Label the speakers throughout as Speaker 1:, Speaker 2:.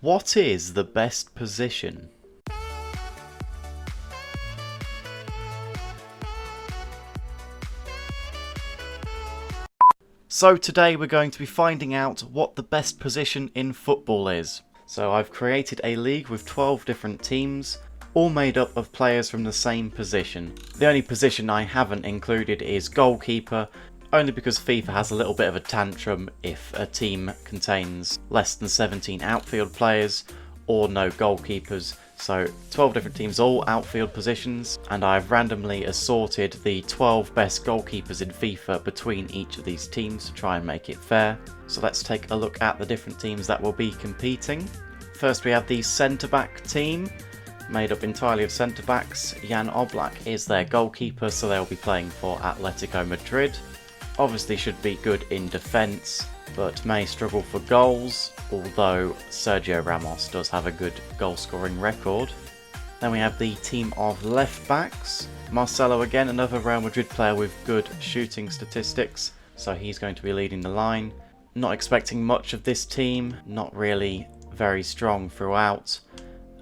Speaker 1: What is the best position? So today we're going to be finding out what the best position in football is. So I've created a league with 12 different teams, all made up of players from the same position. The only position I haven't included is goalkeeper, only because FIFA has a little bit of a tantrum if a team contains less than 17 outfield players or no goalkeepers. So 12 different teams, all outfield positions, and I've randomly assorted the 12 best goalkeepers in FIFA between each of these teams to try and make it fair. So let's take a look at the different teams that will be competing. First we have the centre-back team, made up entirely of centre-backs. Jan Oblak is their goalkeeper, so they'll be playing for Atletico Madrid. Obviously should be good in defence, but may struggle for goals, although Sergio Ramos does have a good goal-scoring record. Then we have the team of left-backs. Marcelo again, another Real Madrid player with good shooting statistics, so he's going to be leading the line. Not expecting much of this team, not really very strong throughout.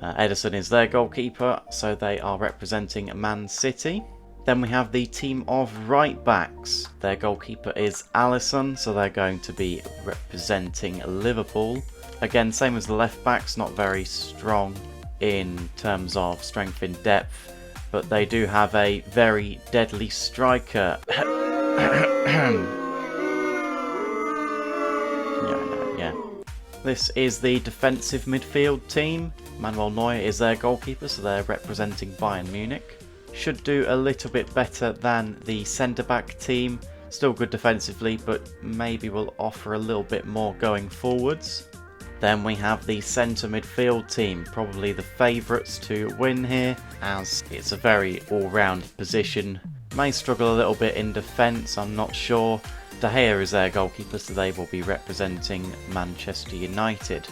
Speaker 1: Ederson is their goalkeeper, so they are representing Man City. Then we have the team of right backs. Their goalkeeper is Alisson, so they're going to be representing Liverpool. Again, same as the left backs, not very strong in terms of strength in depth, but they do have a very deadly striker. Yeah. This is the defensive midfield team. Manuel Neuer is their goalkeeper, so they're representing Bayern Munich. Should do a little bit better than the centre-back team. Still good defensively, but maybe will offer a little bit more going forwards. Then we have the centre midfield team, probably the favourites to win here, as it's a very all-round position. May struggle a little bit in defence, I'm not sure. De Gea is their goalkeeper, so they will be representing Manchester United.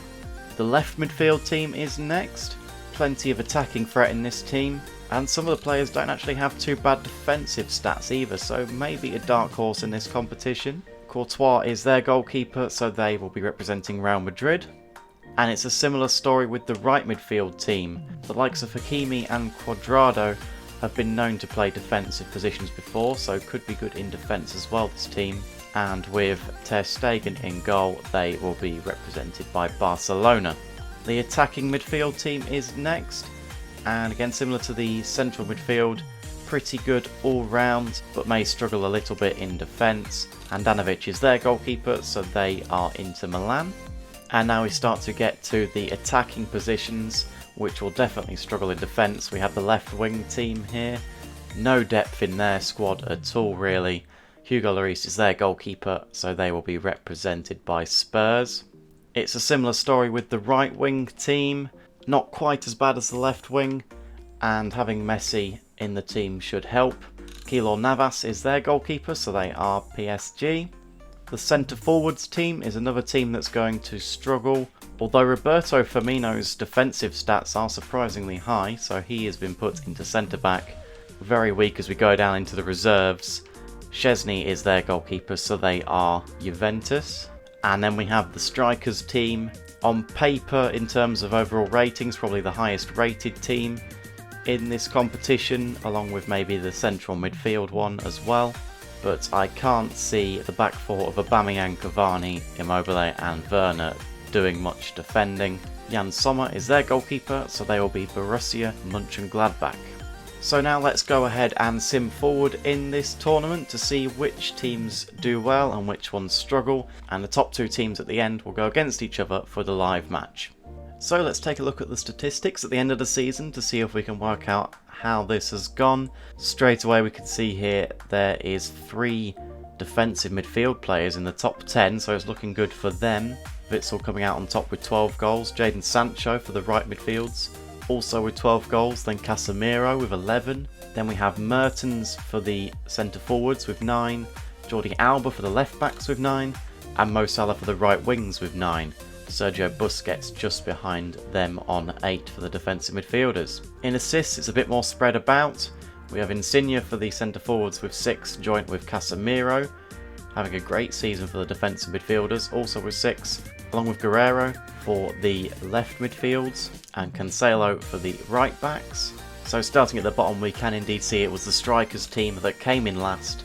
Speaker 1: The left midfield team is next. Plenty of attacking threat in this team. And some of the players don't actually have too bad defensive stats either, so maybe a dark horse in this competition. Courtois is their goalkeeper, so they will be representing Real Madrid. And it's a similar story with the right midfield team. The likes of Hakimi and Cuadrado have been known to play defensive positions before, so could be good in defence as well, this team. And with Ter Stegen in goal, they will be represented by Barcelona. The attacking midfield team is next. And again, similar to the central midfield, pretty good all round, but may struggle a little bit in defence. Handanovic is their goalkeeper, so they are Inter Milan. And now we start to get to the attacking positions, which will definitely struggle in defence. We have the left wing team here. No depth in their squad at all, really. Hugo Lloris is their goalkeeper, so they will be represented by Spurs. It's a similar story with the right wing team. Not quite as bad as the left wing, and having Messi in the team should help. Keylor Navas is their goalkeeper, so they are PSG. The centre forwards team is another team that's going to struggle, although Roberto Firmino's defensive stats are surprisingly high, so he has been put into centre back. Very weak as we go down into the reserves. Szczesny is their goalkeeper, so they are Juventus. And then we have the strikers team. On paper, in terms of overall ratings, probably the highest rated team in this competition, along with maybe the central midfield one as well. But I can't see the back four of Aubameyang, Cavani, Immobile and Werner doing much defending. Jan Sommer is their goalkeeper, so they will be Borussia Mönchengladbach. So now let's go ahead and sim forward in this tournament to see which teams do well and which ones struggle, and the top two teams at the end will go against each other for the live match. So let's take a look at the statistics at the end of the season to see if we can work out how this has gone. Straight away we can see here there is 3 defensive midfield players in the top 10, so it's looking good for them. Witsel coming out on top with 12 goals, Jadon Sancho for the right midfields also with 12 goals, then Casemiro with 11, then we have Mertens for the centre forwards with 9, Jordi Alba for the left backs with 9, and Mo Salah for the right wings with 9. Sergio Busquets just behind them on 8 for the defensive midfielders. In assists it's a bit more spread about. We have Insigne for the centre forwards with 6, joint with Casemiro, having a great season for the defensive midfielders, also with 6, along with Guerrero for the left midfields and Cancelo for the right backs. So starting at the bottom, we can indeed see it was the strikers team that came in last,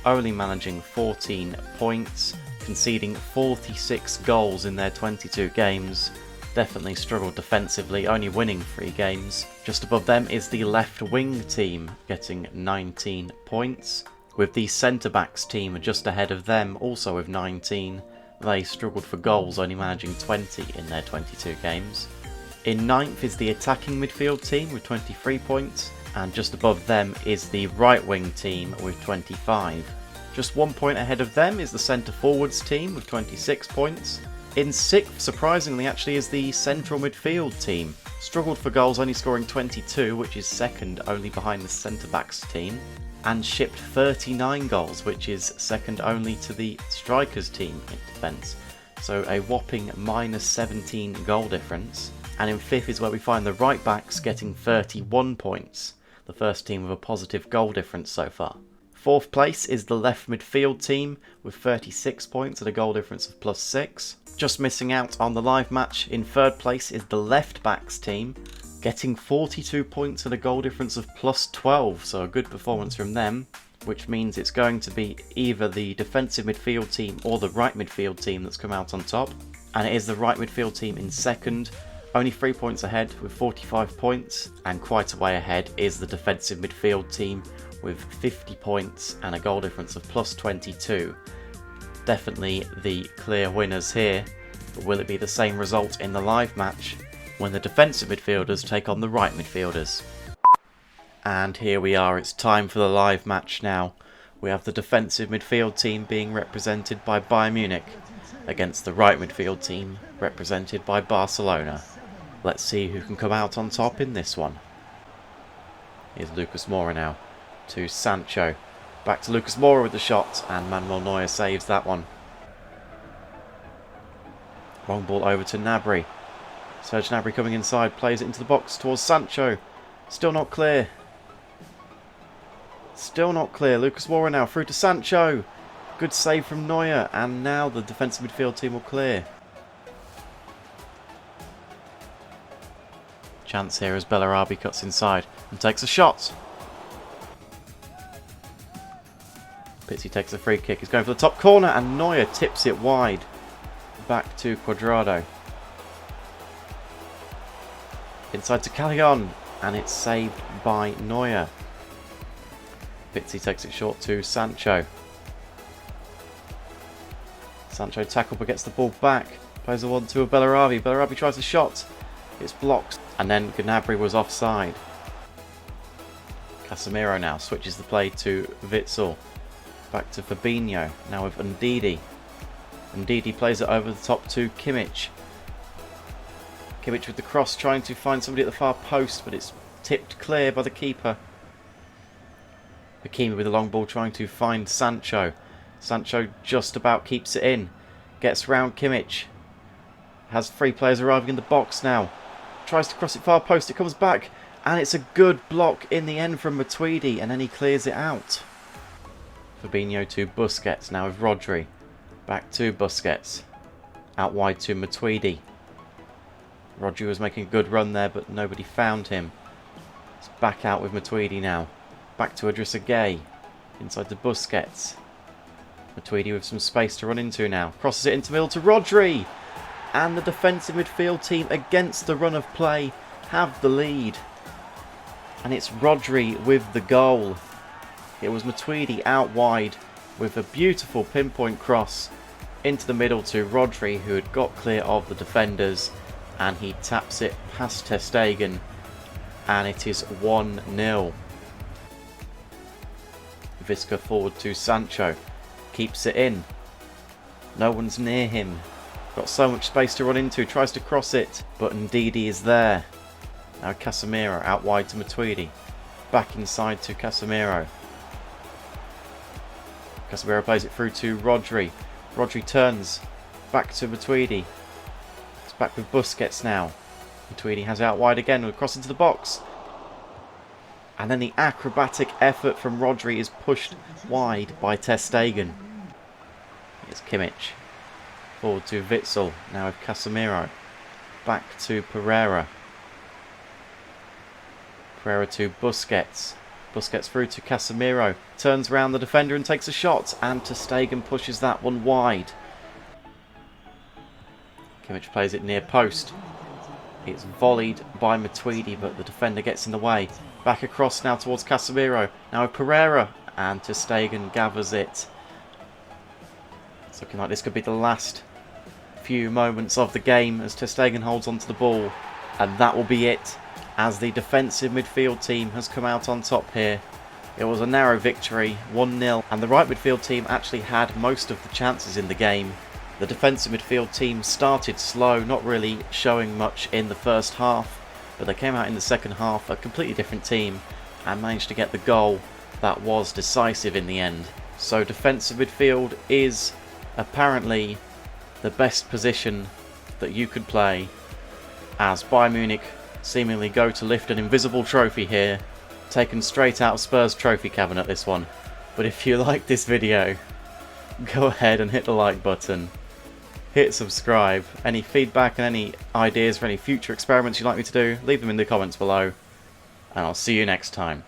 Speaker 1: only managing 14 points, conceding 46 goals in their 22 games. Definitely struggled defensively, only winning 3 games. Just above them is the left wing team, getting 19 points, with the centre backs team just ahead of them, also with 19. They struggled for goals, only managing 20 in their 22 games. In 9th is the attacking midfield team with 23 points, and just above them is the right wing team with 25. Just 1 point ahead of them is the centre forwards team with 26 points. In 6th, surprisingly actually, is the central midfield team. Struggled for goals, only scoring 22, which is second only behind the centre backs team, and shipped 39 goals, which is second only to the strikers team in defence. So a whopping minus 17 goal difference. And in 5th is where we find the right backs getting 31 points, the first team with a positive goal difference so far. 4th place is the left midfield team with 36 points at a goal difference of +6. Just missing out on the live match in 3rd place is the left backs team, getting 42 points at a goal difference of +12, so a good performance from them, which means it's going to be either the defensive midfield team or the right midfield team that's come out on top. And it is the right midfield team in 2nd, only 3 points ahead with 45 points, and quite a way ahead is the defensive midfield team with 50 points and a goal difference of +22. Definitely the clear winners here, but will it be the same result in the live match when the defensive midfielders take on the right midfielders? And here we are, it's time for the live match now. We have the defensive midfield team being represented by Bayern Munich against the right midfield team represented by Barcelona. Let's see who can come out on top in this one. Here's Lucas Moura now to Sancho. Back to Lucas Moura with the shot, and Manuel Neuer saves that one. Long ball over to Gnabry. Serge Gnabry coming inside, plays it into the box towards Sancho. Still not clear. Still not clear. Lucas Moura now through to Sancho. Good save from Neuer, and now the defensive midfield team will clear. Chance here as Bellarabi cuts inside and takes a shot. Pizzi takes a free kick. He's going for the top corner, and Neuer tips it wide. Back to Cuadrado. Inside to Callejon, and it's saved by Neuer. Pizzi takes it short to Sancho. Sancho tackled but gets the ball back. Plays the one to a Bellarabi. Bellarabi tries a shot. It's blocked, and then Gnabry was offside. Casemiro now switches the play to Witsel. Back to Fabinho, now with Ndidi. Ndidi plays it over the top to Kimmich. Kimmich with the cross, trying to find somebody at the far post, but it's tipped clear by the keeper. Hakimi with the long ball trying to find Sancho. Sancho just about keeps it in. Gets round Kimmich. Has 3 players arriving in the box now. Tries to cross it far post, it comes back. And it's a good block in the end from Matuidi, and then he clears it out. Fabinho to Busquets, now with Rodri. Back to Busquets. Out wide to Matuidi. Rodri was making a good run there, but nobody found him. It's back out with Matuidi now. Back to Idrissa Gueye. Inside to Busquets. Matuidi with some space to run into now. Crosses it into middle to Rodri. And the defensive midfield team, against the run of play, have the lead. And it's Rodri with the goal. It was Matuidi out wide with a beautiful pinpoint cross into the middle to Rodri, who had got clear of the defenders, and he taps it past ter Stegen, and it is 1-0. Visca forward to Sancho, keeps it in. No one's near him. Got so much space to run into, tries to cross it, but Ndidi is there. Now Casemiro out wide to Matuidi. Back inside to Casemiro. Casemiro plays it through to Rodri. Rodri turns back to Matuidi. It's back with Busquets now. Matuidi has it out wide again, will cross into the box. And then the acrobatic effort from Rodri is pushed wide by ter Stegen. It's Kimmich. Forward to Witsel, now with Casemiro. back to Pereira. Pereira to Busquets. Busquets through to Casemiro. Turns around the defender and takes a shot. And ter Stegen pushes that one wide. Kimmich plays it near post. It's volleyed by Matuidi, but the defender gets in the way. Back across now towards Casemiro. Now Pereira. And ter Stegen gathers it. It's looking like this could be the last few moments of the game as ter Stegen holds onto the ball. And that will be it, as the defensive midfield team has come out on top here. It was a narrow victory, 1-0, and the right midfield team actually had most of the chances in the game. The defensive midfield team started slow, not really showing much in the first half, but they came out in the second half a completely different team and managed to get the goal that was decisive in the end. So defensive midfield is apparently the best position that you could play, as Bayern Munich seemingly go to lift an invisible trophy here, taken straight out of Spurs trophy cabinet this one. But if you like this video, go ahead and hit the like button, hit subscribe. Any feedback and any ideas for any future experiments you'd like me to do, leave them in the comments below, and I'll see you next time.